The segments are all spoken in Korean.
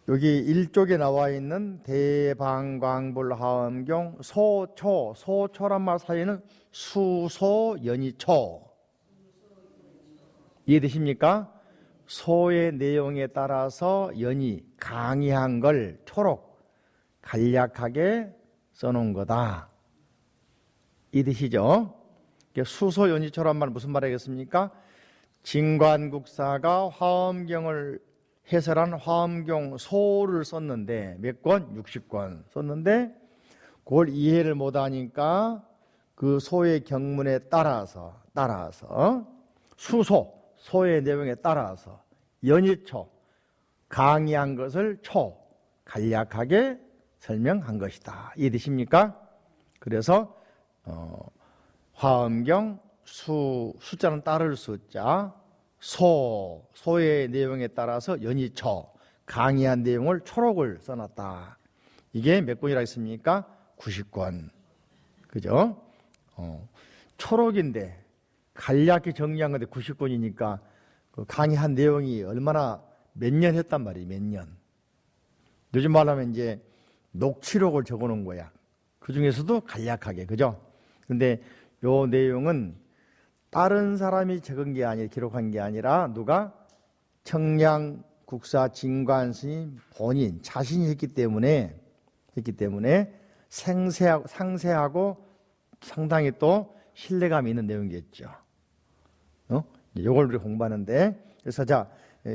여기 1쪽에 나와 있는 대방광불하엄경 소초란 말 사이에는 수소연이초 이해되십니까? 소의 내용에 따라서 연이 강의한 걸 초록 간략하게 써놓은 거다. 이해되시죠? 수소연이초란 말 무슨 말이겠습니까? 진관국사가 화엄경을 해설한 화엄경 소를 썼는데 몇 권? 60권 썼는데 그걸 이해를 못하니까 그 소의 경문에 따라서 소의 내용에 따라서 연이초 강의한 것을 초 간략하게 설명한 것이다. 이해되십니까? 그래서 화엄경 숫자는 따를 숫자 소의 내용에 따라서 연이초 강의한 내용을 초록을 써놨다. 이게 몇 권이라 했습니까? 90권. 그죠? 초록인데 간략히 정리한 건데 90권이니까 그 강의한 내용이 얼마나 몇 년 했단 말이에요. 몇 년. 요즘 말하면 이제 녹취록을 적어놓은 거야. 그 중에서도 간략하게. 그죠? 근데 요 내용은 다른 사람이 적은 게 아니라 기록한 게 아니라 누가 청량국사 진관스님 본인 자신이 했기 때문에 상세하고 상당히 또 신뢰감이 있는 내용이겠죠. 이걸 우리 공부하는데 그래서 자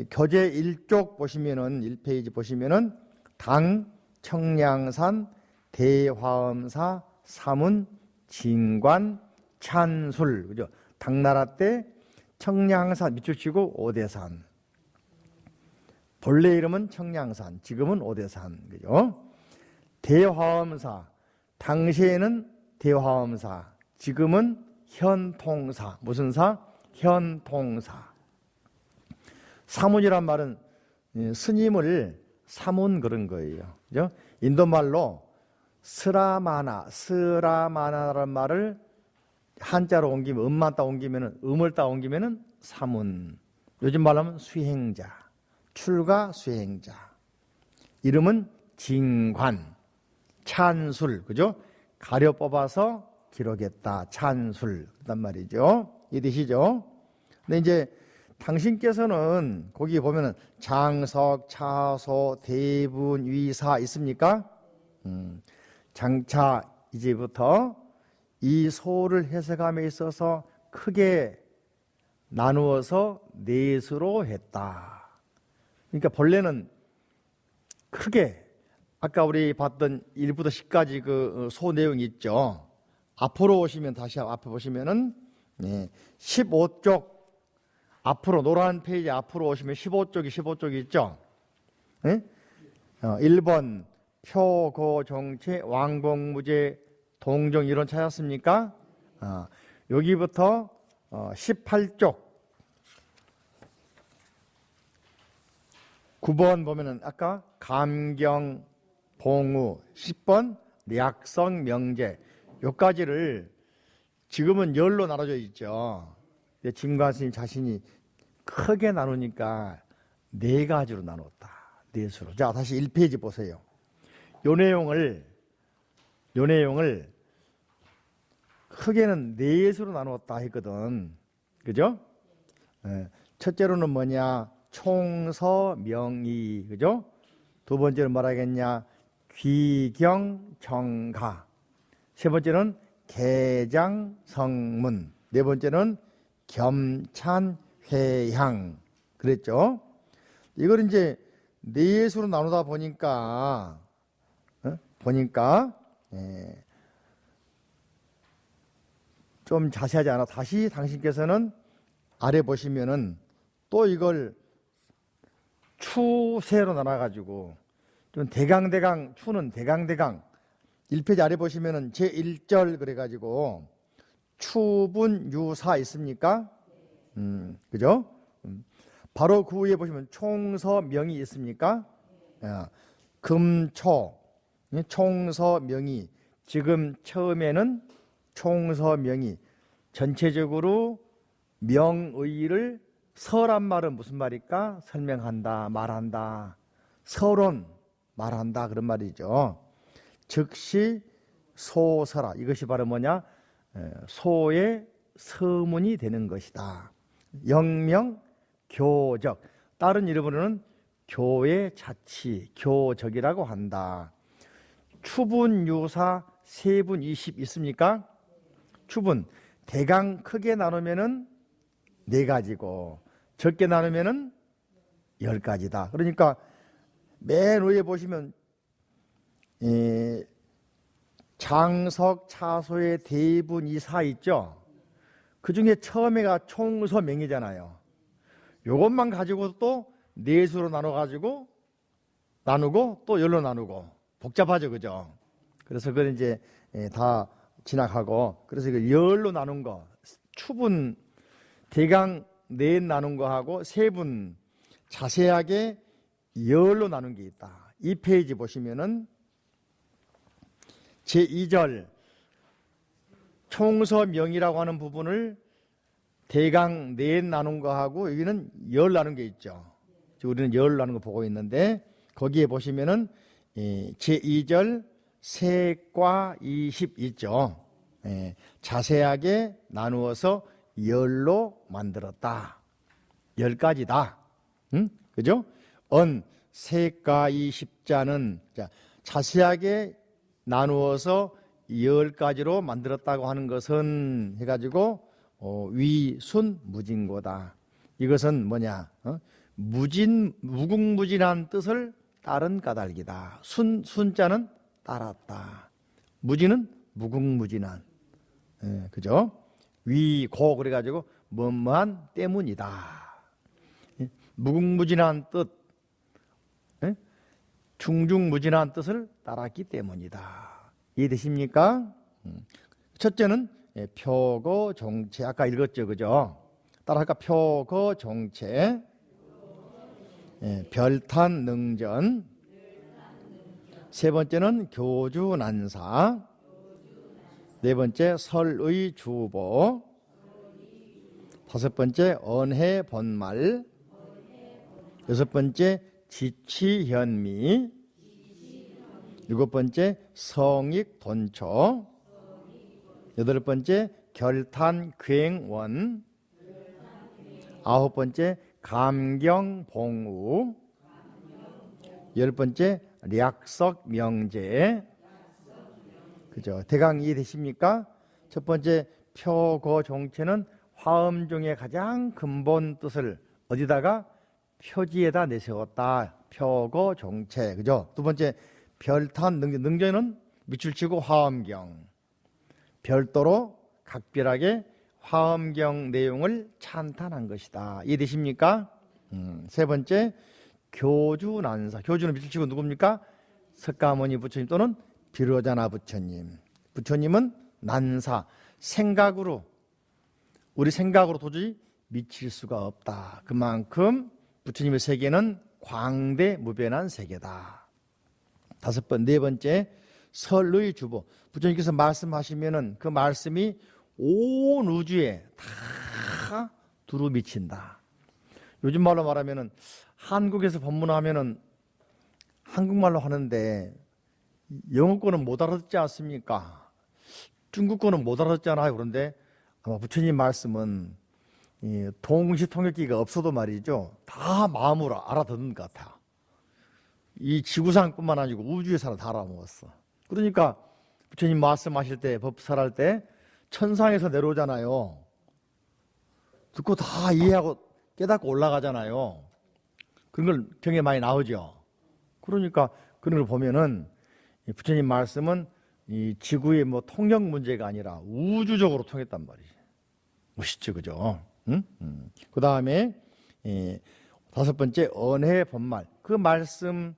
교재 1쪽 보시면은 1페이지 보시면은 당 청량산 대화엄사 사문 진관 찬술 그죠? 당나라 때 청량산 밑줄 치고 오대산 본래 이름은 청량산 지금은 오대산 그죠? 대화엄사 당시에는 대화엄사 지금은 현통사 무슨 사? 현통사 사문이란 말은 스님을 사문 그런 거예요. 그죠? 인도말로 스라마나라는 말을 한자로 옮기면 음만 따 옮기면은 음을 따 옮기면은 사문. 요즘 말하면 수행자. 출가 수행자. 이름은 진관. 찬술. 그죠? 가려 뽑아서 기록했다. 찬술. 그단 말이죠. 이해되시죠? 근데 이제 당신께서는 거기 보면은 장석, 차소, 대분, 위사 있습니까? 장차 이제부터 이 소를 해석함에 있어서 크게 나누어서 넷으로 했다. 그러니까 본래는 크게 아까 우리 봤던 1부터 10까지 그 소 내용이 있죠. 앞으로 오시면 다시 앞에 보시면은 15쪽 앞으로 노란 페이지 앞으로 오시면 15쪽이 있죠. 1번 표고정체 왕복무제 동정 이론 찾았습니까? 여기부터 18쪽 9번 보면은 아까 감경 봉우 10번 약성 명제 요까지를 지금은 열로 나눠져 있죠. 진관 스님 자신이 크게 나누니까 네 가지로 나눴다. 넷으로. 자, 다시 1페이지 보세요. 요 내용을 크게는 넷으로 나누었다 했거든. 그죠? 첫째로는 뭐냐? 총서명의. 그죠? 두 번째는 뭐라겠냐? 귀경정가. 세 번째는 개장성문. 네 번째는 겸찬회향. 그랬죠? 이걸 이제 넷으로 나누다 보니까 좀 자세하지 않아. 다시 당신께서는 아래 보시면은 또 이걸 추세로 나눠가지고 좀 대강대강 추는 대강대강 1페이지 아래 보시면은 제1절 그래가지고 추분 유사 있습니까? 그죠? 바로 그 위에 보시면 총서명이 있습니까? 금초 총서명이 지금 처음에는 총서명이 전체적으로 명의를 서란 말은 무슨 말일까? 설명한다, 말한다. 서론 말한다 그런 말이죠. 즉시 소서라. 이것이 바로 뭐냐? 소의 서문이 되는 것이다. 영명 교적. 다른 이름으로는 교의 자치, 교적이라고 한다. 추분, 유사, 세분, 20 있습니까? 추분, 대강 크게 나누면은 4가지고 적게 나누면은 10가지다. 그러니까 맨 위에 보시면 장석, 차소의 대분, 이사 있죠? 그 중에 처음에가 총서명이잖아요. 요것만 가지고 또 4수로 나누고 또 10로 나누고 복잡하죠, 그죠? 그래서 그걸 이제 다 지나가고, 그래서 그 10로 나눈 거, 추분, 대강 4 나눈 거하고 세분 자세하게 10로 나눈 게 있다. 이 페이지 보시면은 제2절 총서명이라고 하는 부분을 대강 4 나눈 거하고 여기는 10 나눈 게 있죠. 우리는 10 나눈 거 보고 있는데 거기에 보시면은 제2절 세과 20 있죠. 자세하게 나누어서 10로 만들었다. 10가지다. 그죠? 세과 20자는 자세하게 나누어서 10가지로 만들었다고 하는 것은 해가지고 위순무진고다. 이것은 뭐냐? 무궁무진한 뜻을 따른 까닭이다. 순자는 따랐다. 무진은 무궁무진한. 그죠? 위고 그래가지고 뭐뭐한 때문이다. 무궁무진한 뜻, 중중무진한 뜻을 따랐기 때문이다. 이해되십니까? 첫째는 표거종체. 아까 읽었죠, 그죠? 따라할까? 표거종체, 별탄능전. 세 번째는 교주난사. 4번째 설의주보. 5번째 언해번말. 6번째 지치현미. 7번째 성익돈초. 8번째 결탄귀행원. 9번째 감경봉우. 10번째 략석명제. 그죠? 대강 이해되십니까? 첫 번째 표고종체는 화음중의 가장 근본 뜻을 어디다가? 표지에다 내세웠다. 표고종체. 그죠? 두 번째 별탄능전. 능전은 밑줄 치고 화엄경. 별도로 각별하게 화엄경 내용을 찬탄한 것이다. 이해되십니까? 세 번째 교주난사. 교주는 밑줄 치고 누굽니까? 석가모니 부처님 또는 비로자나 부처님. 부처님은 난사, 생각으로, 우리 생각으로 도저히 미칠 수가 없다. 그만큼 부처님의 세계는 광대무변한 세계다. 네 번째 설의주보. 부처님께서 말씀하시면은 그 말씀이 온 우주에 다 두루 미친다. 요즘 말로 말하면은 한국에서 법문하면은 한국말로 하는데 영어권은 못 알아듣지 않습니까? 중국권은 못 알아듣잖아요. 그런데 아마 부처님 말씀은 동시통역기가 없어도 말이죠, 다 마음으로 알아듣는 것 같아. 이 지구상뿐만 아니고 우주에서 다 알아먹었어. 그러니까 부처님 말씀하실 때, 법설할 때 천상에서 내려오잖아요. 듣고 다 이해하고 깨닫고 올라가잖아요. 그런 걸 경에 많이 나오죠. 그러니까 그런 걸 보면은 부처님 말씀은 이 지구의 뭐 통역 문제가 아니라 우주적으로 통했단 말이지. 멋있죠, 그죠? 그 다음에 5번째 언해번말. 그 말씀,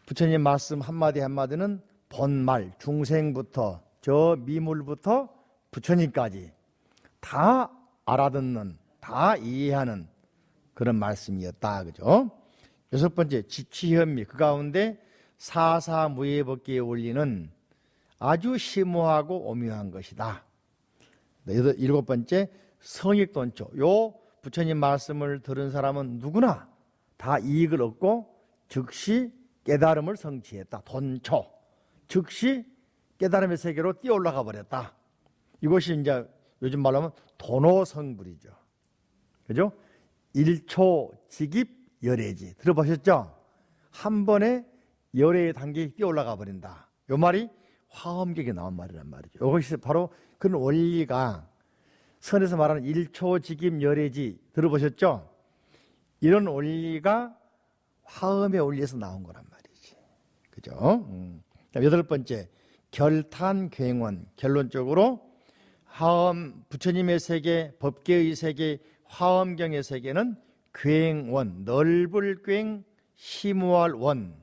부처님 말씀 한마디 한마디는 번말, 중생부터 저 미물부터 부처님까지 다 알아듣는, 다 이해하는 그런 말씀이었다. 그죠? 6번째 지치현미. 그 가운데 사사무예법기에 올리는 아주 심오하고 오묘한 것이다. 7번째 성익돈초. 요 부처님 말씀을 들은 사람은 누구나 다 이익을 얻고 즉시 깨달음을 성취했다. 돈초. 즉시 깨달음의 세계로 뛰어 올라가 버렸다. 이것이 이제 요즘 말로 하면 도노성불이죠. 그죠? 일초직입 열애지. 들어보셨죠? 한 번에 열애의 단계에 뛰어 올라가 버린다. 이 말이 화엄경에 나온 말이란 말이죠. 이것이 바로 그런 원리가 선에서 말하는 일초직입 열애지. 들어보셨죠? 이런 원리가 화엄의 원리에서 나온 거란 말이지. 그죠? 여덟 번째, 결탄괭원. 결론적으로 화엄, 부처님의 세계, 법계의 세계, 화엄경의 세계는 괭원, 넓을 괭, 심오할 원,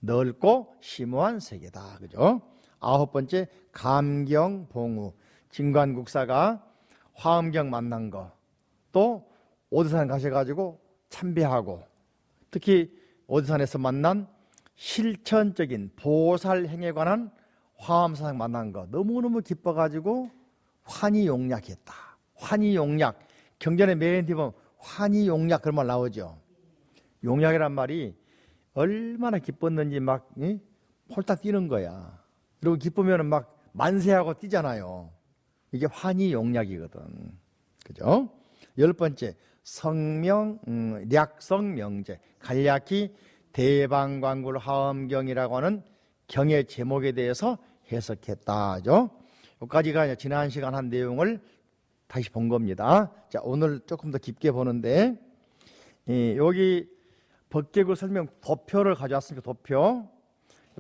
넓고 심오한 세계다. 그죠? 아홉 번째, 감경봉우. 진관국사가 화엄경 만난 거, 또 오드산 가셔가지고 참배하고, 특히 오드산에서 만난 실천적인 보살 행에 관한 화엄사상 만난 거 너무너무 기뻐가지고 환희용약했다. 환희용약. 경전의 맨 뒤에 보면 환희용약 그런 말 나오죠. 용약이란 말이 얼마나 기뻤는지 막 폴딱 뛰는 거야. 그리고 기쁘면 막 만세하고 뛰잖아요. 이게 환희용약이거든. 그죠? 열 번째, 성명, 략성명제. 간략히 대방광굴 화엄경이라고 하는 경의 제목에 대해서 해석했다죠. 여기까지가 지난 시간 한 내용을 다시 본 겁니다. 자, 오늘 조금 더 깊게 보는데, 여기 법계구 설명 도표를 가져왔습니다. 도표.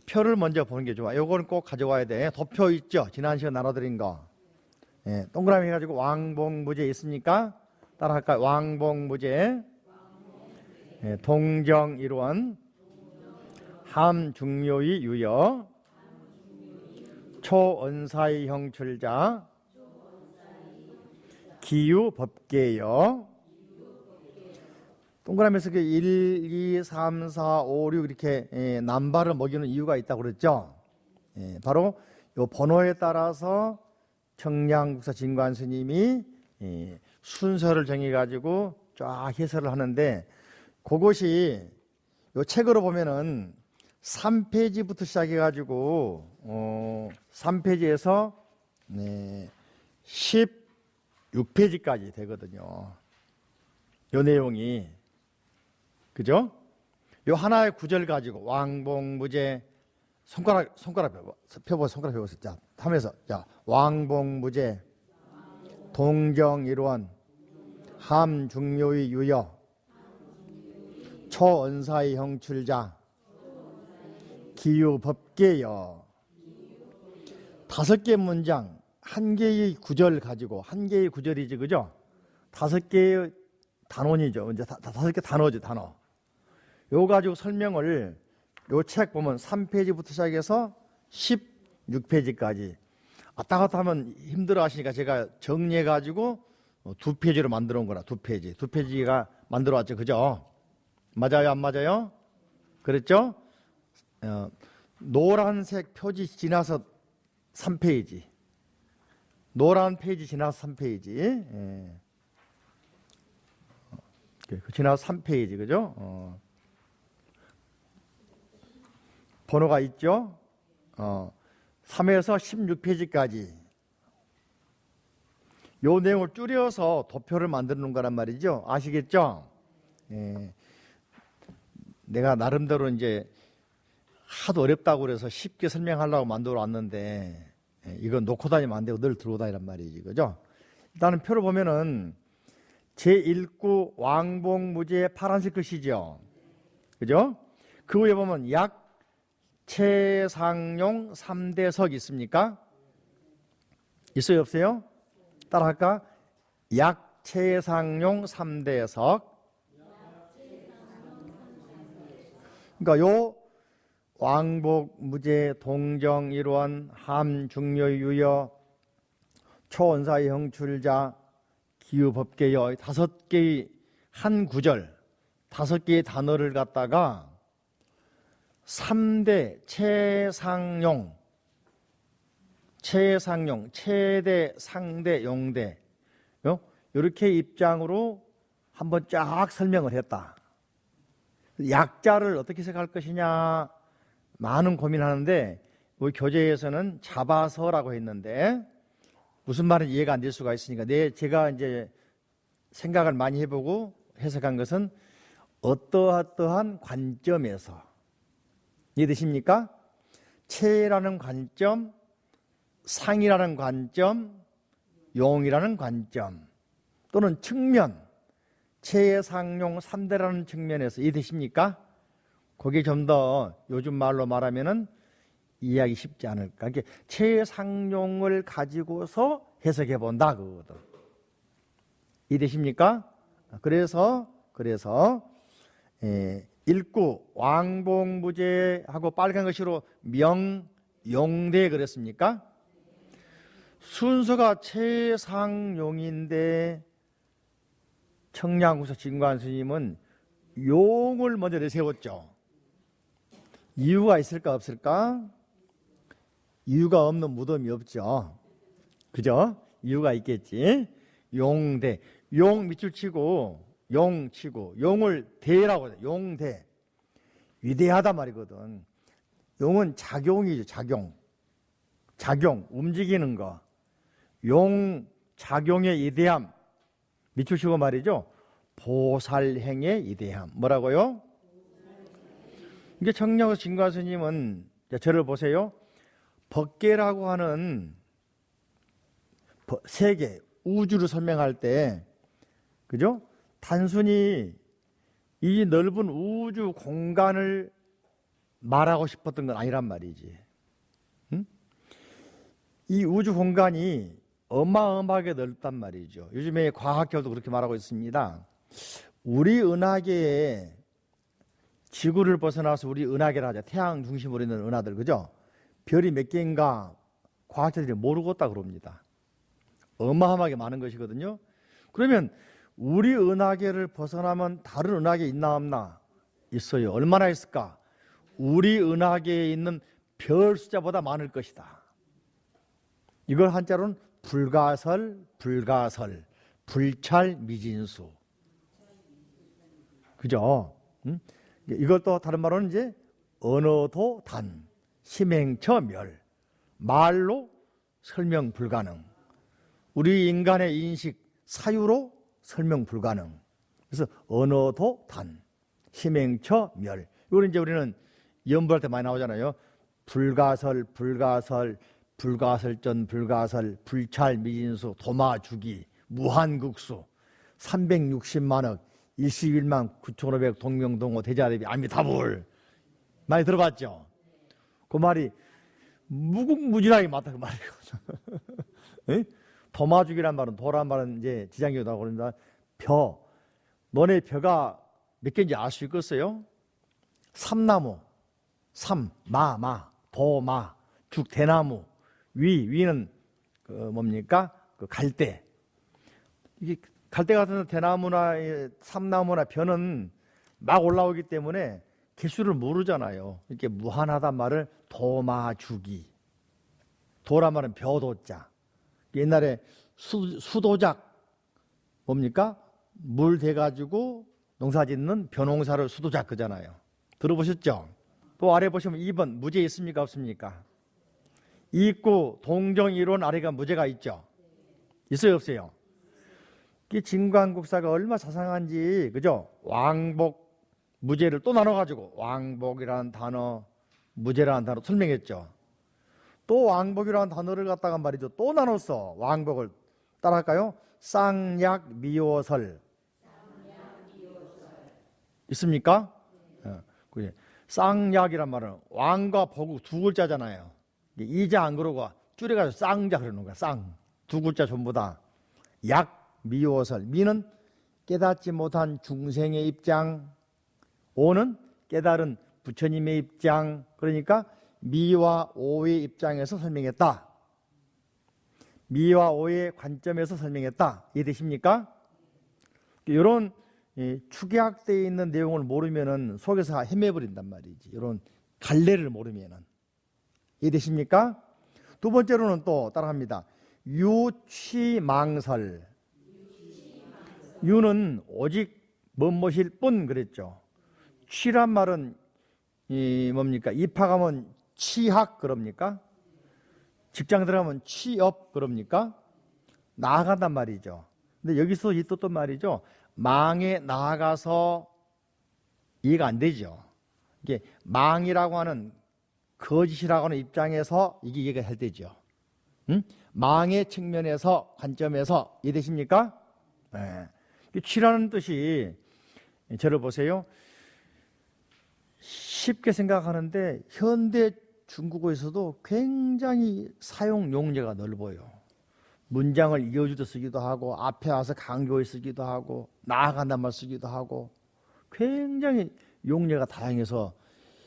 표를 먼저 보는 게 좋아. 요거는 꼭 가져와야 돼. 도표 있죠? 지난 시간 나눠드린 거. 동그라미 해가지고 왕복무제 있으니까 따라할까요? 왕복무제, 동정일원, 함중묘의 유여, 초언사의 형출자, 기유법계여. 동그라미에서 1, 2, 3, 4, 5, 6 이렇게 남발을 먹이는 이유가 있다고 그랬죠. 바로 이 번호에 따라서 청량국사 진관 스님이 순서를 정해가지고 쫙 해설을 하는데, 그것이 이 책으로 보면은 3페이지부터 시작해가지고 3페이지에서 16페이지까지 되거든요. 이 내용이. 그죠? 요 하나의 구절 가지고 왕복무제, 손가락 펴보세요. 손가락 펴보세요. 자, 하면서, 자, 왕복무제, 동정일원, 함중묘의 유여, 초언사의 형출자, 기유법계여. 5개 문장, 1개의 구절 가지고, 1개의 구절이지, 그죠? 5개의 단원이죠. 이제 5개 단어죠, 단어. 요 가지고 설명을, 요 책 보면 3페이지부터 시작해서 16페이지까지 왔다 갔다 하면 힘들어 하시니까 제가 정리해 가지고 2페이지로 만들어 온 거라. 2페이지가 만들어 왔죠, 그죠? 맞아요, 안 맞아요? 그랬죠? 노란색 표지 지나서 3페이지, 노란 페이지 지나서 3페이지, 지나서 3페이지, 그죠? 번호가 있죠? 3에서 16페이지까지 요 내용을 줄여서 도표를 만드는 거란 말이죠. 아시겠죠? 내가 나름대로 이제 하도 어렵다고 그래서 쉽게 설명하려고 만들어 왔는데, 이건 놓고 다니면 안 되고 늘 들고 다니란 말이지, 그죠? 일단은 표를 보면은 제1구 왕복무제 파란색 글씨죠, 그죠? 그 위에 보면 약 최상용 3대석 있습니까? 있어요, 없어요? 따라할까? 약 최상용 3대석. 그러니까 요 왕복무제, 동정일원, 함중묘의 유여, 초언사의 형출자, 기유법계여, 5개의 한 구절, 5개의 단어를 갖다가 3대 최상용, 최대, 상대, 용대, 이렇게 입장으로 한번 쫙 설명을 했다. 약자를 어떻게 해석할 것이냐 많은 고민하는데 우리 교재에서는 잡아서라고 했는데 무슨 말인지 이해가 안 될 수가 있으니까 제가 이제 생각을 많이 해보고 해석한 것은 어떠한 관점에서 이해되십니까? 체라는 관점, 상이라는 관점, 용이라는 관점 또는 측면, 체상용 3대라는 측면에서 이해되십니까? 그게 좀 더 요즘 말로 말하면은 이해하기 쉽지 않을까. 그러니까 체상용을 가지고서 해석해 본다 그거거든. 이해되십니까? 그래서 일구 왕복무제하고 빨간 글씨로 명용대 그랬습니까? 순서가 체상용인데 청량구서 진관 스님은 용을 먼저 내세웠죠. 이유가 있을까 없을까? 이유가 없는 무덤이 없죠. 그죠? 이유가 있겠지. 용대, 용 밑줄 치고 용 치고 용을 대라고 해요. 용대. 위대하다 말이거든. 용은 작용이죠. 작용 움직이는 거. 용 작용의 이대함 밑줄 치고 말이죠. 보살행의 이대함. 뭐라고요? 이게 청량구 진관 스님은 저를 보세요. 법계라고 하는 세계 우주를 설명할 때 그죠? 단순히 이 넓은 우주 공간을 말하고 싶었던 건 아니란 말이지. 응? 이 우주 공간이 어마어마하게 넓단 말이죠. 요즘에 과학계도 그렇게 말하고 있습니다. 우리 은하계에 지구를 벗어나서 우리 은하계를 하자. 태양 중심으로 있는 은하들 그죠? 별이 몇 개인가 과학자들이 모르고 있다 그럽니다. 어마어마하게 많은 것이거든요. 그러면 우리 은하계를 벗어나면 다른 은하계 있나 없나? 있어요. 얼마나 있을까? 우리 은하계에 있는 별 숫자보다 많을 것이다. 이걸 한자로는 불가설, 불찰, 미진수. 그죠? 이것도 다른 말로는 이제 언어도 단, 심행처멸, 말로 설명 불가능. 우리 인간의 인식, 사유로 설명 불가능. 그래서 언어도 단, 심행처멸. 이걸 이제 우리는 연부할 때 많이 나오잖아요. 불가설, 불가설전, 불찰, 미진수, 도마주기, 무한국수, 360만억, 21만 9,500 동명동호 대자대비 아미타불. 많이 들어봤죠? 그 말이 무궁무진하게 많다 그 말이거든. 도마주기란 말은 도란 말은 이제 지장이라고 그럽니다. 벼. 너네 벼가 몇 개인지 알 수 있겠어요? 삼나무, 마, 도마, 죽, 대나무, 위는 뭡니까? 그 갈대. 이게 갈대 같은 대나무나 삼나무나 벼는 막 올라오기 때문에 개수를 모르잖아요. 이렇게 무한하단 말을 도마주기. 도란 말은 벼도자. 옛날에 수도작 뭡니까? 물 대가지고 농사짓는 벼농사를 수도작 그잖아요. 들어보셨죠? 또 아래 보시면 2번 무제 있습니까 없습니까? 이익구 동정이론 아래가 무제가 있죠? 있어요 없어요? 이 진관국사가 얼마나 자상한지 그죠? 왕복 무제를 또 나눠가지고 왕복이라는 단어 무제라는 단어 설명했죠. 또 왕복이라는 단어를 갖다가 말이죠. 또 나눴어. 왕복을 따라할까요? 쌍약 미오설 있습니까? 쌍약이란 말은 왕과 복우 두 글자잖아요. 이자 안 그러고 줄여가지고 쌍자 그러는 거야. 쌍. 두 글자 전부 다. 약 미오설. 미는 깨닫지 못한 중생의 입장. 오는 깨달은 부처님의 입장. 그러니까 미와 오의 입장에서 설명했다. 미와 오의 관점에서 설명했다. 이해되십니까? 이런 축약되어 있는 내용을 모르면은 속에서 헤매버린단 말이지. 이런 갈래를 모르면은. 이해되십니까? 두 번째로는 또 따라합니다. 유취망설. 유는 오직 멋모실 뿐 그랬죠. 취란 말은 뭡니까? 입학하면 취학 그럽니까? 직장 들어가면 취업 그럽니까? 나아간단 말이죠. 근데 여기서 이 또 말이죠. 망에 나아가서 이해가 안 되죠. 이게 망이라고 하는 거짓이라고 하는 입장에서 이게 이해가 잘 되죠. 응? 망의 측면에서 관점에서 이해되십니까? 네. 취라는 뜻이 저를 보세요. 쉽게 생각하는데 현대 중국어에서도 굉장히 사용 용례가 넓어요. 문장을 이어주듯 쓰기도 하고 앞에 와서 강조해 쓰기도 하고 나아간단 말 쓰기도 하고 굉장히 용례가 다양해서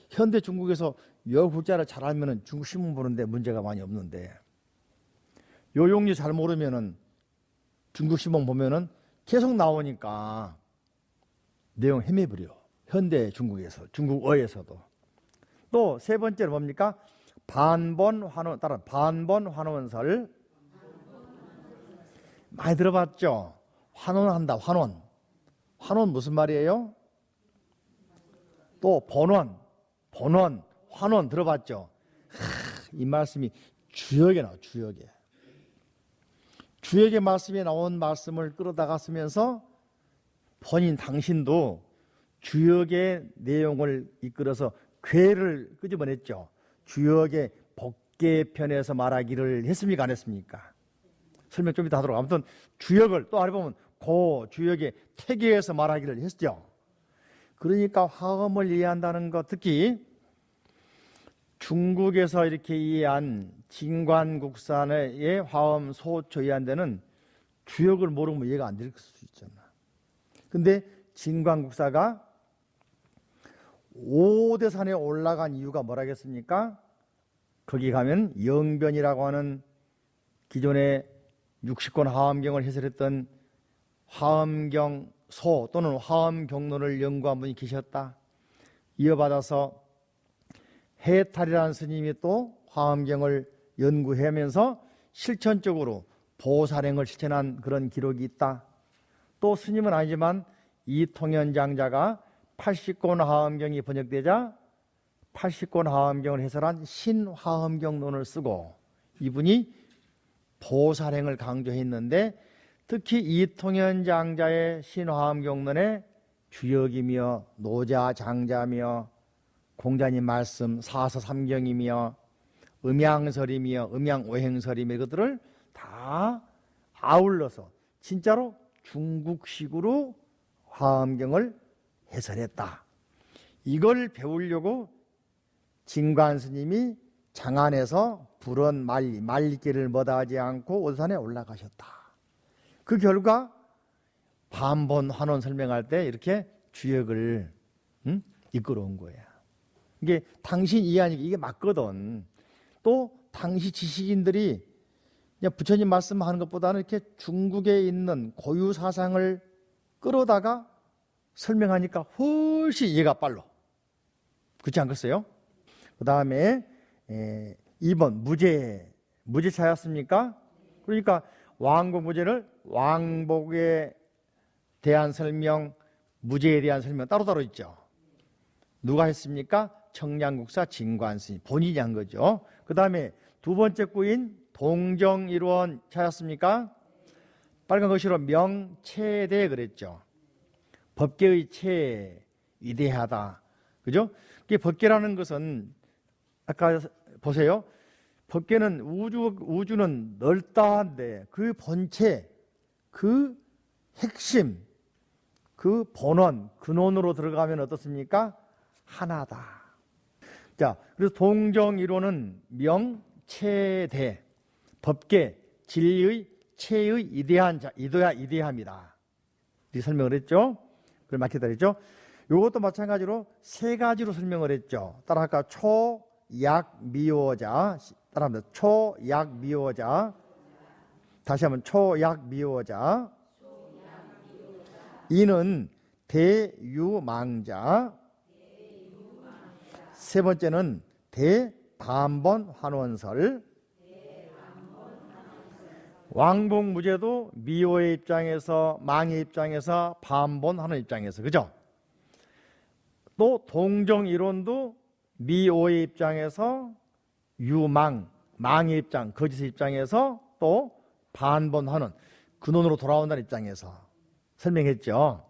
현대 중국에서 여 글자를 잘 알면은 중국 신문 보는데 문제가 많이 없는데 요 용례 잘 모르면은 중국 신문 보면은 계속 나오니까 내용 헤매버려. 현대 중국에서 중국어에서도. 또 세 번째로 뭡니까? 반본 환원 따라 반본 환원설 많이 들어봤죠? 환원한다. 환원 무슨 말이에요? 또 본원 환원 들어봤죠? 이 말씀이 주역에 나와. 주역의 말씀에 나온 말씀을 끌어다가 쓰면서 본인 당신도 주역의 내용을 이끌어서 괴를 끄집어냈죠. 주역의 법계편에서 말하기를 했습니까? 안 했습니까? 설명 좀 이따 하도록. 아무튼 주역을 또 알아보면 그 주역의 태계에서 말하기를 했죠. 그러니까 화엄을 이해한다는 것, 특히 중국에서 이렇게 이해한 진관국산의 화엄 소초 이해한 데는 주역을 모르면 이해가 안 될 수 있잖아. 근데 진관국사가 5대산에 올라간 이유가 뭐라겠습니까? 거기 가면 영변이라고 하는 기존의 60권 화엄경을 해설했던 화엄경 소 또는 화엄경론을 연구한 분이 계셨다. 이어받아서 해탈이라는 스님이 또 화엄경을 연구하면서 실천적으로 보살행을 실천한 그런 기록이 있다. 또 스님은 아니지만 이통현 장자가 80권 화엄경이 번역되자 80권 화엄경을 해설한 신화엄경론을 쓰고 이분이 보살행을 강조했는데 특히 이통현 장자의 신화엄경론에 주역이며 노자 장자며 공자님 말씀 사서삼경이며 음양설이며 음양오행설이며 이것들을 다 아울러서 진짜로 중국식으로 화엄경을 해설했다. 이걸 배우려고 진관 스님이 장안에서 불언 말리길을 머다하지 않고 오산에 올라가셨다. 그 결과 반본 환원 설명할 때 이렇게 주역을 이끌어온 거야. 이게 당신 이해하니까 이게 맞거든. 또 당시 지식인들이 그냥 부처님 말씀하는 것보다는 이렇게 중국에 있는 고유 사상을 끌어다가 설명하니까 훨씬 이해가 빨라. 그렇지 않겠어요? 그 다음에 2번 무제 찾았습니까? 그러니까 왕복 무제를 왕복에 대한 설명, 무제에 대한 설명 따로따로 있죠. 누가 했습니까? 청량국사 진관스님 본인이 한 거죠. 그 다음에 두 번째 구인 동정일원 찾았습니까? 빨간 글씨로 명체대 그랬죠. 법계의 체 위대하다. 그죠? 이게 법계라는 것은 아까 보세요. 법계는 우주는 넓다한데 그 본체, 그 핵심, 그 본원, 근원으로 들어가면 어떻습니까? 하나다. 자, 그래서 동정이론은 명체대, 법계, 진리의 체의 이대함이다. 이렇게 설명을 했죠. 그걸 막 기다렸죠. 이것도 마찬가지로 세 가지로 설명을 했죠. 따라할까? 초약미호자. 따라합니다. 초약미호자. 다시 한번 초약미호자. 이는 대유망자. 세 번째는 대반본 환원설. 왕복무제도 미호의 입장에서 망의 입장에서 반본 하는 입장에서 그죠? 또 동정 이론도 미오의 입장에서 유망, 망의 입장, 거짓의 입장에서 또 반본하는 근원으로 돌아온다는 입장에서 설명했죠.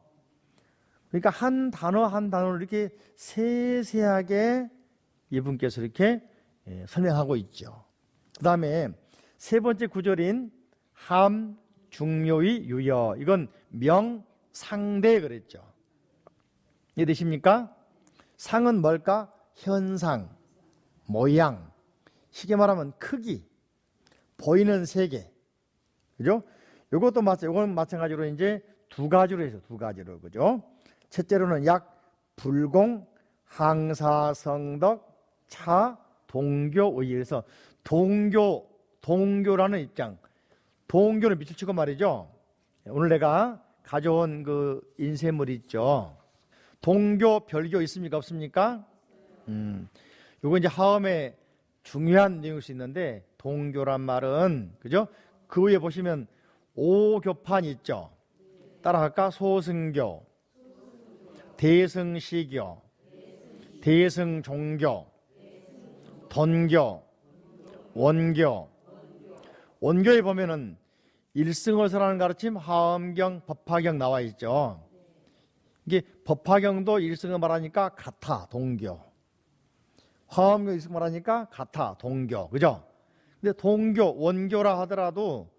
그러니까 한 단어 한 단어를 이렇게 세세하게 이분께서 이렇게 설명하고 있죠. 그 다음에 세 번째 구절인 함, 중묘의 유여, 이건 명상대 그랬죠. 이해되십니까? 상은 뭘까? 현상, 모양, 쉽게 말하면 크기, 보이는 세계, 그죠? 이것도 이건 마찬가지로 이제 두 가지로 해서 두 가지로, 그죠? 첫째로는 약 불공, 항사성덕, 차, 동교의, 그래서 동교라는 입장, 동교를 밑을 치고 말이죠. 오늘 내가 가져온 그 인쇄물 있죠. 동교, 별교 있습니까? 없습니까? 요거 이제 하음에 중요한 내용일 수 있는데, 동교란 말은, 그죠? 그 위에 보시면 오교판이 있죠. 따라할까? 소승교, 대승시교, 대승종교, 던교, 원교. 원교에 보면은 일승어서라는 가르침, 하엄경, 법화경 나와 있죠. 이게 법화경도 일승을 말하니까 같아, 동교. 화엄경 일승 말하니까 같아, 동교. 그죠? 근데 동교, 원교라 하더라도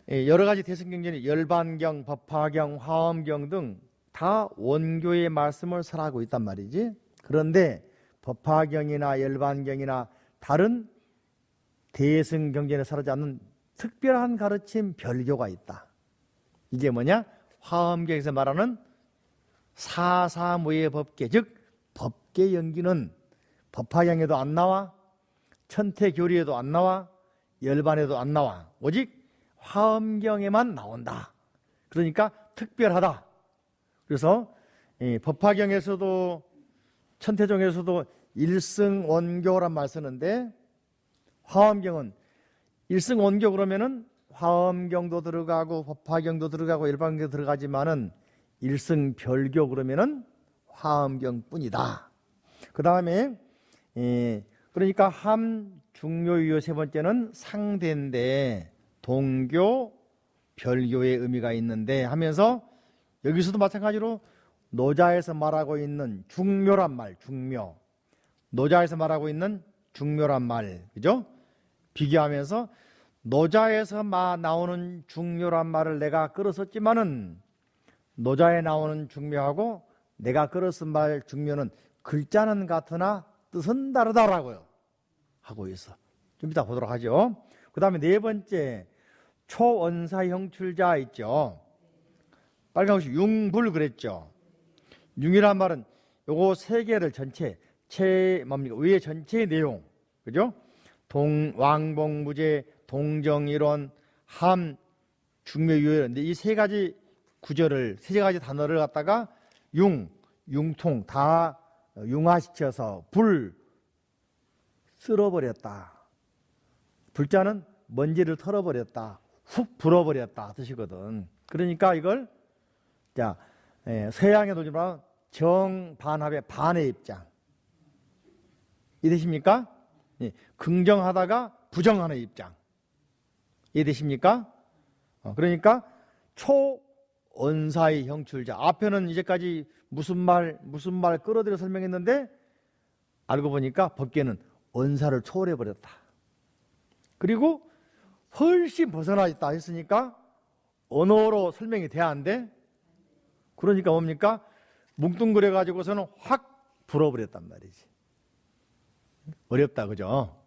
여러 가지 대승경전이 열반경, 법화경, 화엄경 등 다 원교의 말씀을 설하고 있단 말이지. 그런데 법화경이나 열반경이나 다른 대승경전에 설하지 않는 특별한 가르침, 별교가 있다. 이게 뭐냐? 화엄경에서 말하는 사사무의 법계, 즉 법계 연기는 법화경에도 안 나와, 천태교리에도 안 나와, 열반에도 안 나와. 오직 화엄경에만 나온다. 그러니까 특별하다. 그래서 법화경에서도 천태종에서도 일승원교란 말 쓰는데, 화엄경은 일승원교 그러면은 화엄경도 들어가고 법화경도 들어가고 열반경도 들어가지만은 일승별교 그러면은 화엄경뿐이다. 그 다음에 그러니까 함, 중묘유효 세 번째는 상대인데 동교, 별교의 의미가 있는데 하면서 여기서도 마찬가지로 노자에서 말하고 있는 중묘란 말, 중묘. 노자에서 말하고 있는 중묘란 말, 그죠? 비교하면서 노자에서 나오는 중묘란 말을 내가 끌어썼지만은 노자에 나오는 중묘하고 내가 끌어쓴 말 중묘는 글자는 같으나 뜻은 다르다라고요 하고 있어. 좀 이따 보도록 하죠. 그 다음에 네 번째 초원사 형출자 있죠. 빨간 것이 융불 그랬죠. 융이란 말은 요거 세 개를 전체 뭡니까? 위에 전체의 내용, 그죠? 왕봉무제, 동정이론, 함, 중묘유효. 이 세 가지 구절을, 세 가지 단어를 갖다가 융통 다 융화시켜서 불 쓸어버렸다. 불자는 먼지를 털어버렸다. 훅 불어버렸다 뜻이거든. 그러니까 이걸 자 서양의 논리로 정반합의 반의 입장. 이해되십니까? 긍정하다가 부정하는 입장. 이해되십니까? 그러니까 초언사의 형출자. 앞에는 이제까지 무슨 말 끌어들여 설명했는데 알고 보니까 법계는 언사를 초월해버렸다. 그리고 훨씬 벗어나 있다 했으니까 언어로 설명이 돼야 안 돼? 그러니까 뭡니까? 뭉뚱그려 가지고서는 확 불어버렸단 말이지. 어렵다, 그죠?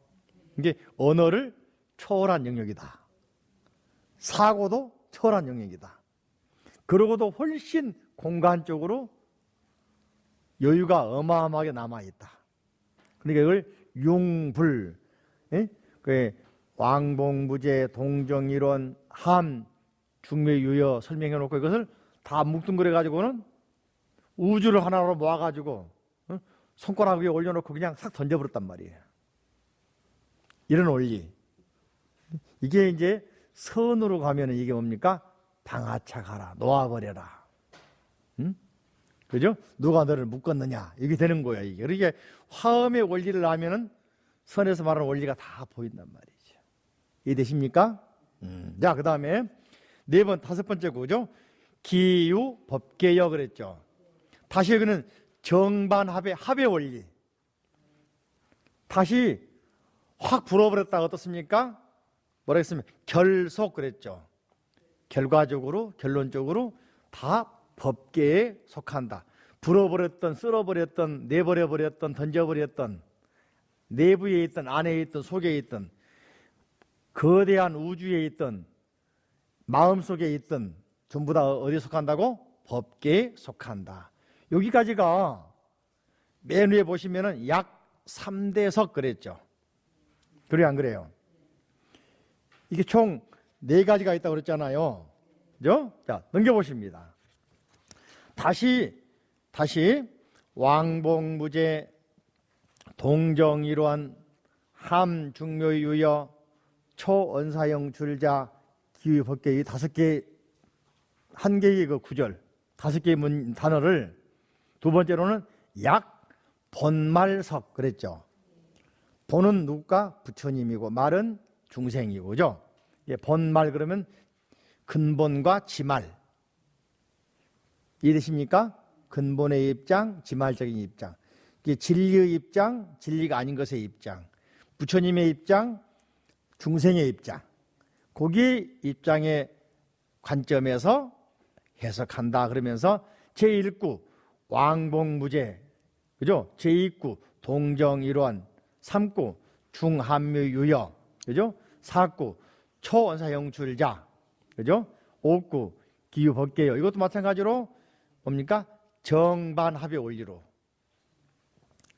이게 언어를 초월한 영역이다. 사고도 초월한 영역이다. 그러고도 훨씬 공간적으로 여유가 어마어마하게 남아있다. 그러니까 이걸 융불, 왕봉무제, 동정이론, 함, 중묘유효 설명해놓고 이것을 다 뭉뚱그려 가지고는 우주를 하나로 모아가지고 손가락 위에 올려놓고 그냥 싹 던져버렸단 말이에요. 이런 원리. 이게 이제 선으로 가면은 이게 뭡니까? 방아차가라, 놓아버려라. 그죠? 누가 너를 묶었느냐 이게 되는 거예요. 이게 그러니까 화음의 원리를 알면은 선에서 말하는 원리가 다 보인단 말이죠. 이해되십니까? 자, 그 다음에 네 번, 다섯 번째 구죠. 기유 법계여 그랬죠. 다시 여기는 정반합의 합의 원리. 다시 확 불어버렸다 어떻습니까? 뭐라 했으면 결속 그랬죠. 결과적으로 결론적으로 다 법계에 속한다. 불어버렸던, 쓸어버렸던, 내버려버렸던, 던져버렸던, 내부에 있던, 안에 있던, 속에 있던, 거대한 우주에 있던, 마음속에 있던 전부 다 어디에 속한다고? 법계에 속한다. 여기까지가 맨 위에 보시면은 약 3대석 그랬죠. 그래요, 안 그래요? 이게 총 4가지가 있다고 그랬잖아요. 그죠? 자, 넘겨보십니다. 다시 왕복무제 동정이로한 함중묘유여 초언사형 줄자 기후법계 이 5개, 1개의 그 구절, 5개의 단어를 두 번째로는 약 본말석 그랬죠. 본은 누가? 부처님이고 말은 중생이고, 그죠? 본말 그러면 근본과 지말. 이해되십니까? 근본의 입장, 지말적인 입장. 이게 진리의 입장, 진리가 아닌 것의 입장. 부처님의 입장, 중생의 입장. 거기 입장의 관점에서 해석한다 그러면서 제1구 왕복무제, 그죠? 제2구 동정일원, 3구 중한묘유여, 그죠? 4구 초원사형출자, 그죠? 5구 기유법계여. 이것도 마찬가지로 뭡니까? 정반합의 원리로,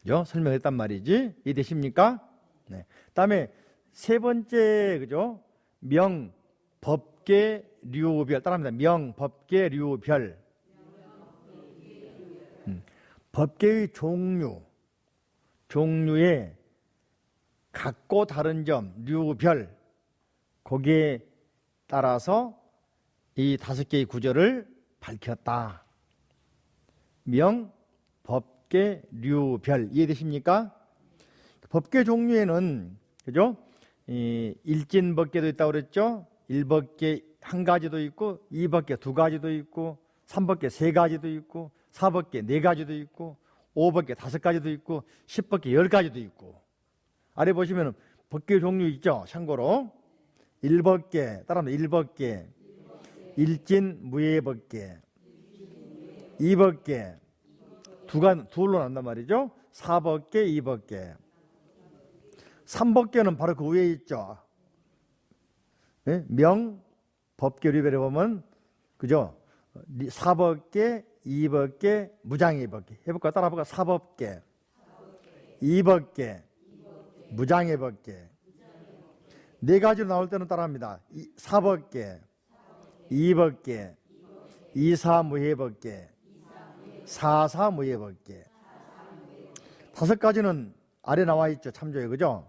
그죠? 설명했단 말이지. 이해되십니까? 네. 다음에 세 번째, 그죠? 명법계류별 따라합니다. 명법계류별. 법계의 종류의 같고 다른 점, 류별, 거기에 따라서 이 5개의 구절을 밝혔다. 명법계류별. 이해되십니까? 법계 종류에는, 그죠? 일진법계도 있다고 그랬죠? 1법계 1가지도 있고, 2법계 2가지도 있고, 3법계 3가지도 있고, 4법계 4가지도 있고, 5법계 5가지도 있고, 10법계 10가지도 있고. 아래 보시면 법계 종류 있죠? 참고로 1법계, 따라합니다. 1법계, 일진 무예법계, 2법계, 둘로 난단 말이죠. 4법계, 2법계. 3법계는 바로 그 위에 있죠. 네? 명법계류별에 보면, 그죠? 4법계, 2법계, 무장의법계. 해볼까? 따라해볼까? 4법계, 2법계, 무장의법계. 4가지로 나올 때는 따라합니다. 4법계, 2법계, 2사무예법계, 4사무예법계. 5가지는 아래 나와 있죠. 참조해, 그죠?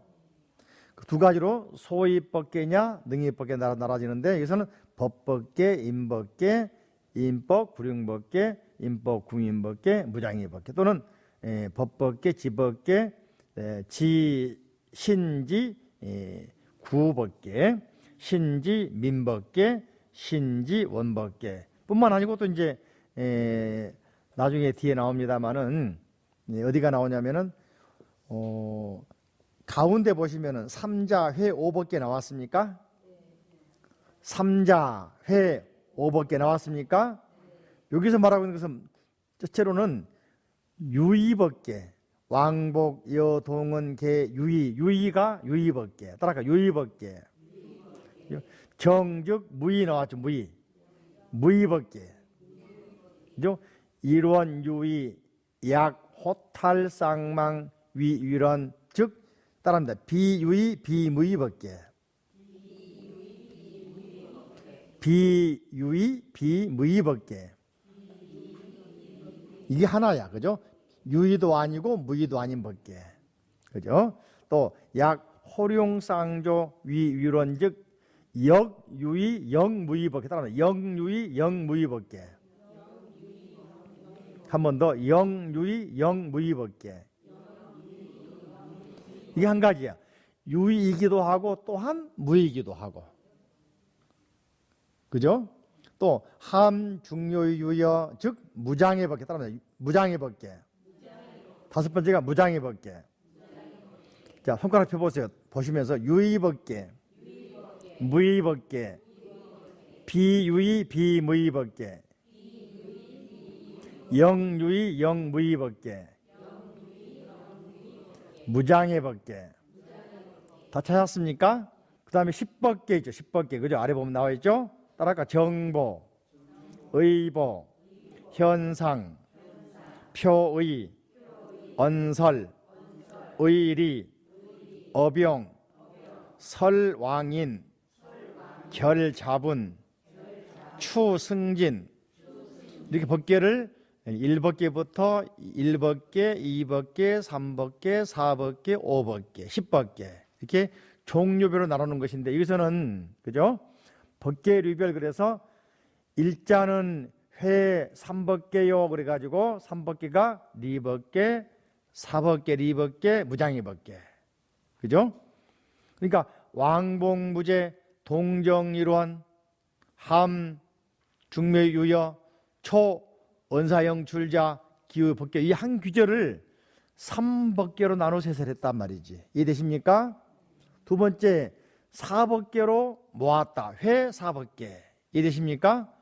그 2가지로 소입법계냐 능입법계 나눠지는데, 여기서는 법법계, 임법계, 임법, 구령법계, 임법, 궁임법계, 무장의법계, 또는 법법계, 지법계, 신지, 구법계, 신지, 민법계, 신지, 원법계 뿐만 아니고 또 이제 나중에 뒤에 나옵니다만은 어디가 나오냐면은 가운데 보시면은 삼자회 5법계 나왔습니까? 삼자회 5법계 나왔습니까? 여기서 말하고 있는 것은 첫째로는 유의법계, 왕복, 여, 동은, 개, 유의가 유의법계. 따라가 유의법계. 정즉 무의 나왔죠. 무의법계. 그죠? 일원 유의, 약, 호탈, 쌍망, 위위런, 즉 따라합니다. 비유의, 비무의법계. 비유의, 비무의법계. 이게 하나야, 그죠? 유의도 아니고 무의도 아닌 법계, 그죠? 또 약, 호룡쌍조, 위위론, 즉 역유의, 역무의법계. 따라합니다. 역유의, 역무의법계. 한 번 더. 영유의 영무의법계. 이게 한 가지야. 유의이기도 하고 또한 무의이기도 하고. 그죠? 또 함중요의 유여 즉 무장의 법계. 따라합니다. 무장의 법계. 다섯 번째가 무장의 법계. 자, 손가락 펴보세요. 보시면서 유의 법계, 무의 법계, 비유의 비무의 법계, 영유의 영무의 법계, 무장의 법계. 다 찾았습니까? 그 다음에 10법계 있죠. 10법계. 그죠? 아래 보면 나와 있죠? 따라할까? 정보, 의보, 현상, 표의, 언설, 의리, 어병, 설왕인, 결자분, 추승진. 이렇게 법계를 1법계부터 1법계, 2법계, 3법계, 4법계, 5법계, 10법계 이렇게 종류별로 나누는 것인데 여기서는 그죠? 법계류별 그래서 일자는 회 3법계요 그래가지고 3법계가 리법계, 4법계, 리법계, 무장의 법계 그죠? 그러니까 왕복무제, 동정일원, 함, 중묘유여, 초, 언사형 출자, 기후 법계 이 한 규절을 3법계로 나눠서 해설했단 말이지. 이해되십니까? 두 번째 4법계로 모았다. 회 4법계. 이해되십니까?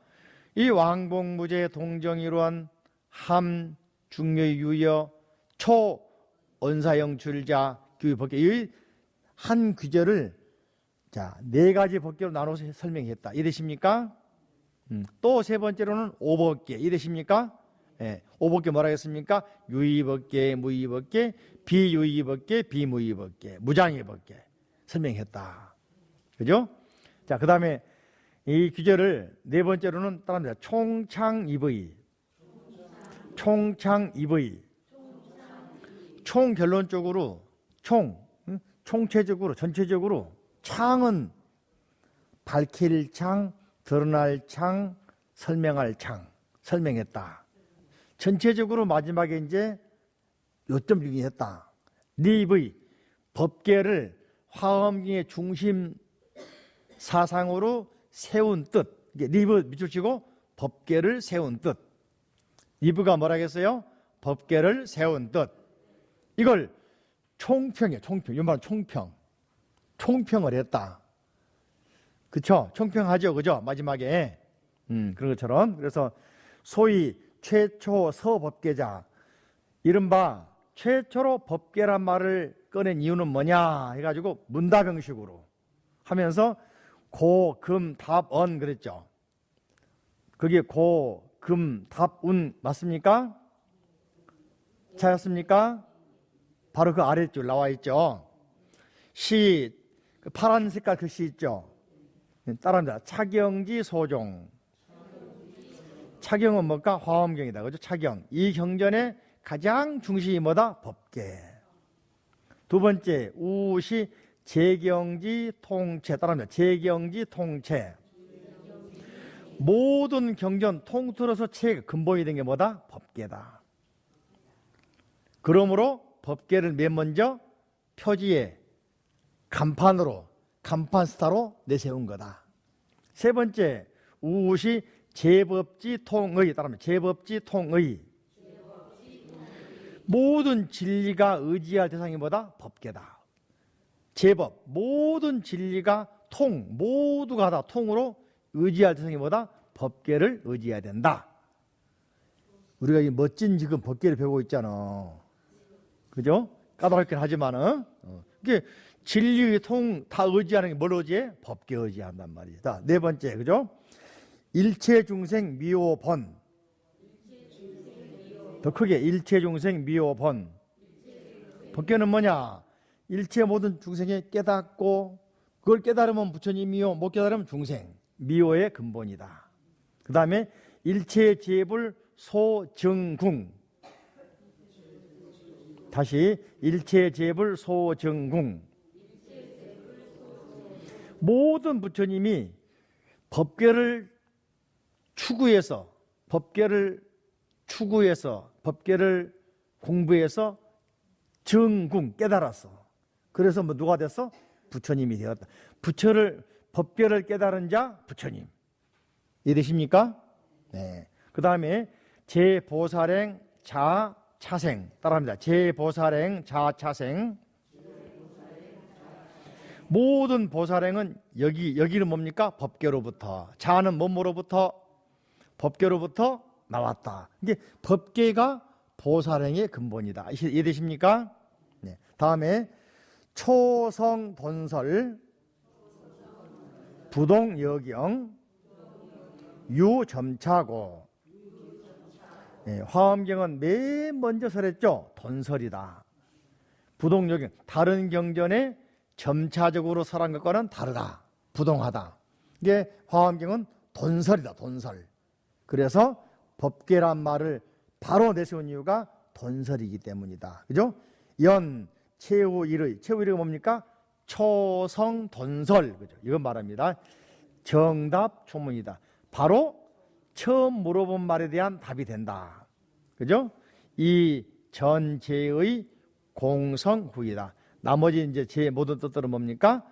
이 왕복무제, 동정일원, 함, 중묘유여, 초, 언사형 출자, 기후 법계 이 한 규절을 자, 4가지 법계로 나눠서 설명했다. 이해되십니까? 또 세 번째로는 5법계. 이해되십니까? 예, 5법계 뭐라 했습니까? 유의법계, 무의법계, 비유의법계, 비무의법계, 무장의 법계 설명했다. 그죠? 자, 그 다음에 이 규절을 네 번째로는 따라합니다. 총창입의. 총창입의. 총 결론적으로 총체적으로 전체적으로 창은 밝힐 창, 드러날 창, 설명할 창 설명했다. 전체적으로 마지막에 이제 요점 유기했다. 립의 법계를 화엄경의 중심 사상으로 세운 뜻. 립을 밑줄 치고 법계를 세운 뜻. 립가 뭐라겠어요? 법계를 세운 뜻. 이걸 총평이에요. 총평. 이 말은 총평. 총평을 했다. 그쵸? 총평하죠. 그죠? 마지막에. 그런 것처럼. 그래서 소위 최초 서법계자. 이른바 최초로 법계란 말을 꺼낸 이유는 뭐냐 해가지고 문답 형식으로 하면서 고, 금, 답, 언 그랬죠. 그게 고, 금, 답, 운 맞습니까? 찾았습니까? 바로 그 아래줄 나와 있죠. 시, 파란 색깔 글씨 있죠. 따라합니다. 차경지 소종. 차경은 뭘까? 화엄경이다. 그죠? 차경. 이 경전의 가장 중심이 뭐다? 법계. 두 번째, 우시 재경지 통체. 따라합니다. 재경지 통체. 모든 경전 통틀어서 체 근본이 된 게 뭐다? 법계다. 그러므로 법계를 맨 먼저 표지에 간판으로 간판 스타로 내세운 거다. 세 번째, 우시 제법지 통의. 따라합니다. 제법지 통의. 모든 진리가 의지할 대상이 뭐다? 법계다. 제법, 모든 진리가 모두가 다 통으로 의지할 대상이 뭐다? 법계를 의지해야 된다. 우리가 이 멋진 지금 법계를 배우고 있잖아. 그죠? 까다롭긴 하지만은 이게 진리 다 의지하는 게 뭘 의지해? 법계 의지한단 말이야. 자, 네 번째, 그죠? 일체중생 미오본. 더 크게 일체중생 미오본. 법계는 뭐냐? 일체 모든 중생에 깨닫고 그걸 깨달으면 부처님이요, 못 깨달으면 중생. 미오의 근본이다. 그 다음에 일체제불 소정궁. 다시 일체제불 소정궁. 모든 부처님이 법계를 추구해서 법계를 추구해서 법계를 공부해서 정궁 깨달았어. 그래서 뭐 누가 됐어? 부처님이 되었다. 법계를 깨달은 자 부처님. 이해되십니까? 네. 그 다음에 제보살행 자차생 따라합니다. 제보살행 자차생. 모든 보살행은 여기는 뭡니까? 법계로부터. 자는 뭐로부터? 법계로부터 나왔다. 이게 법계가 보살행의 근본이다. 이해되십니까? 네. 다음에 초성돈설 부동여경 유점차고. 네. 화엄경은 맨 먼저 설했죠. 돈설이다. 부동여경 다른 경전에 점차적으로 설한 것과는 다르다. 부동하다. 이게 화엄경은 돈설이다. 돈설. 그래서 법계란 말을 바로 내세운 이유가 돈설이기 때문이다. 그죠? 연 최후일의 뭡니까? 초성돈설. 그죠? 이건 말합니다. 정답 초문이다. 바로 처음 물어본 말에 대한 답이 된다. 그죠? 이 전제의 공성후이다. 나머지 이제 제 모든 뜻들은 뭡니까?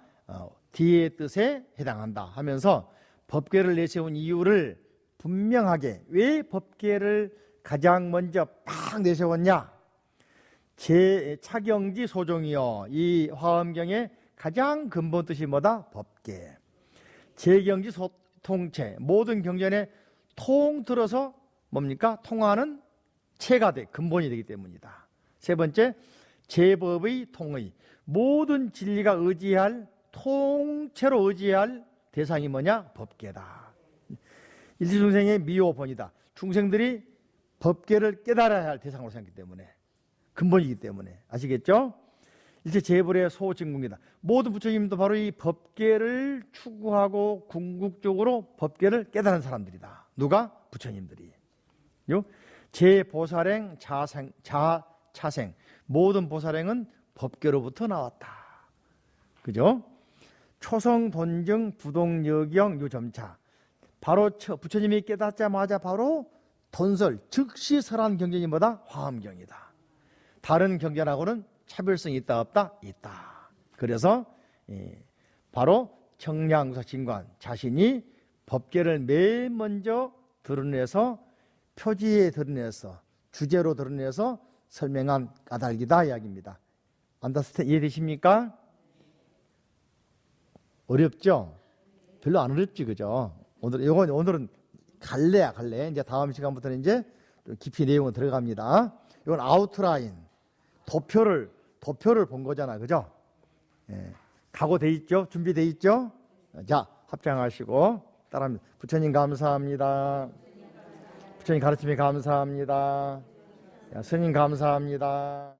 뒤의 뜻에 해당한다 하면서 법계를 내세운 이유를 분명하게, 왜 법계를 가장 먼저 팍 내세웠냐? 제 차경지 소종이요. 이 화엄경의 가장 근본 뜻이 뭐다? 법계. 제경지 통체. 모든 경전에 통틀어서 뭡니까? 통하는 체가 근본이 되기 때문이다. 세 번째, 제법의 통의. 모든 진리가 의지할, 통째로 의지할 대상이 뭐냐? 법계다. 일체중생의 미호본이다. 중생들이 법계를 깨달아야 할 대상으로 생겼기 때문에, 근본이기 때문에. 아시겠죠? 일체 재불의 소진궁이다. 모든 부처님도 바로 이 법계를 추구하고 궁극적으로 법계를 깨달은 사람들이다. 누가? 부처님들이. 제보살행 자차생. 모든 보살행은 법계로부터 나왔다. 그죠? 초성돈증 부동여경 유점차. 바로 부처님이 깨닫자마자 바로 돈설, 즉시 설한 경전이 뭐다? 화엄경이다. 다른 경전하고는 차별성이 있다 없다? 있다. 그래서 바로 청량구사진관 자신이 법계를 맨 먼저 드러내서, 표지에 드러내서, 주제로 드러내서 설명한 까닭이다 이야기입니다. 이해되십니까? 어렵죠? 별로 안 어렵지, 그죠? 오늘은 갈래야. 이제 다음 시간부터는 이제 깊이 내용은 들어갑니다. 이건 아웃라인, 도표를 본 거잖아, 그죠? 예. 각오돼 있죠? 준비돼 있죠? 자, 합장하시고 따라합니다. 부처님 감사합니다. 부처님 가르침에 감사합니다. 스님 감사합니다.